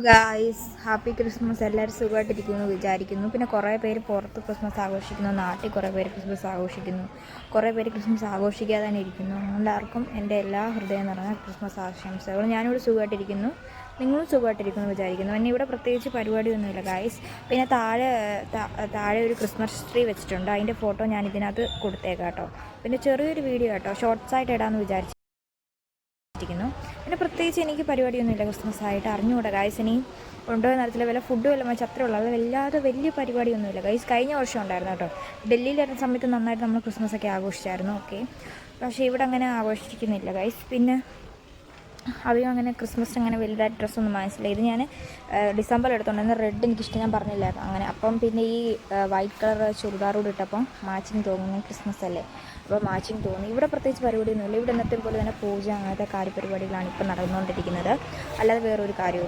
Guys happy Christmas. എല്ലാവരും സുഖമായിട്ടിരിക്കുന്നു വിചാരിക്കുന്നു. പിന്നെ കുറേ പേര് പുറത്ത് ക്രിസ്മസ് ആഘോഷിക്കുന്നു, നാട്ടിൽ കുറേ പേര് ക്രിസ്മസ് ആഘോഷിക്കുന്നു, കുറേ പേര് ക്രിസ്മസ് ആഘോഷിക്കാതെ തന്നെ ഇരിക്കുന്നു. എല്ലാവർക്കും എൻ്റെ എല്ലാ ഹൃദയം നിറഞ്ഞ ക്രിസ്മസ് ആശംസകൾ. ഞാനിവിടെ സുഖമായിട്ടിരിക്കുന്നു, നിങ്ങളും സുഖമായിട്ടിരിക്കുന്നു വിചാരിക്കുന്നു. പിന്നെ ഇവിടെ പ്രത്യേകിച്ച് പരിപാടിയൊന്നുമില്ല ഗായ്സ്. പിന്നെ താഴെ ഒരു ക്രിസ്മസ് ട്രീ വെച്ചിട്ടുണ്ട്, അതിൻ്റെ ഫോട്ടോ ഞാൻ ഇതിനകത്ത് കൊടുത്തേക്കാം കേട്ടോ. പിന്നെ ചെറിയൊരു വീഡിയോ കേട്ടോ, ഷോർട്ട്സായിട്ട് ഇടാമെന്ന് വിചാരിച്ചു. പിന്നെ പ്രത്യേകിച്ച് എനിക്ക് പരിപാടിയൊന്നുമില്ല ക്രിസ്മസ് ആയിട്ട്. അറിഞ്ഞുകൂടാ ഗൈസ്, ഇനി കൊണ്ടുപോയ നേരത്തിൽ വല്ല ഫുഡ് വല്ലതും വെച്ച് അത്രേ ഉള്ളൂ. അത് വല്ലാതെ വലിയ പരിപാടിയൊന്നുമില്ല ഗൈസ്. കഴിഞ്ഞ വർഷം ഉണ്ടായിരുന്നു കേട്ടോ, ഡൽഹിയിലിരുന്ന സമയത്ത് നന്നായിട്ട് നമ്മൾ ക്രിസ്മസ് ഒക്കെ ആഘോഷിച്ചായിരുന്നു. ഓക്കെ, പക്ഷേ ഇവിടെ അങ്ങനെ ആഘോഷിക്കുന്നില്ല ഗൈസ്. പിന്നെ അധികം അങ്ങനെ ക്രിസ്മസ് അങ്ങനെ വലുതായിട്ട് ഡ്രസ്സൊന്നും വാങ്ങിച്ചില്ല. ഇത് ഞാൻ ഡിസംബറിൽ എടുത്തോണ്ടായിരുന്നു. റെഡ് എനിക്കിഷ്ടം, ഞാൻ പറഞ്ഞില്ലായിരുന്നു അങ്ങനെ. അപ്പം പിന്നെ ഈ വൈറ്റ് കളർ ചുരിദാറോട് ഇട്ടപ്പം മാച്ചിങ് തോന്നുന്നു, ക്രിസ്മസ് അല്ലേ, അപ്പോൾ മാച്ചിങ് തോന്നി. ഇവിടെ പ്രത്യേകിച്ച് പരിപാടിയൊന്നുമില്ല. ഇവിടെ ഇന്നത്തെ പോലെ തന്നെ പൂജ അങ്ങനത്തെ കാര്യപരിപാടികളാണ് ഇപ്പം നടന്നുകൊണ്ടിരിക്കുന്നത്, അല്ലാതെ വേറൊരു കാര്യമില്ല.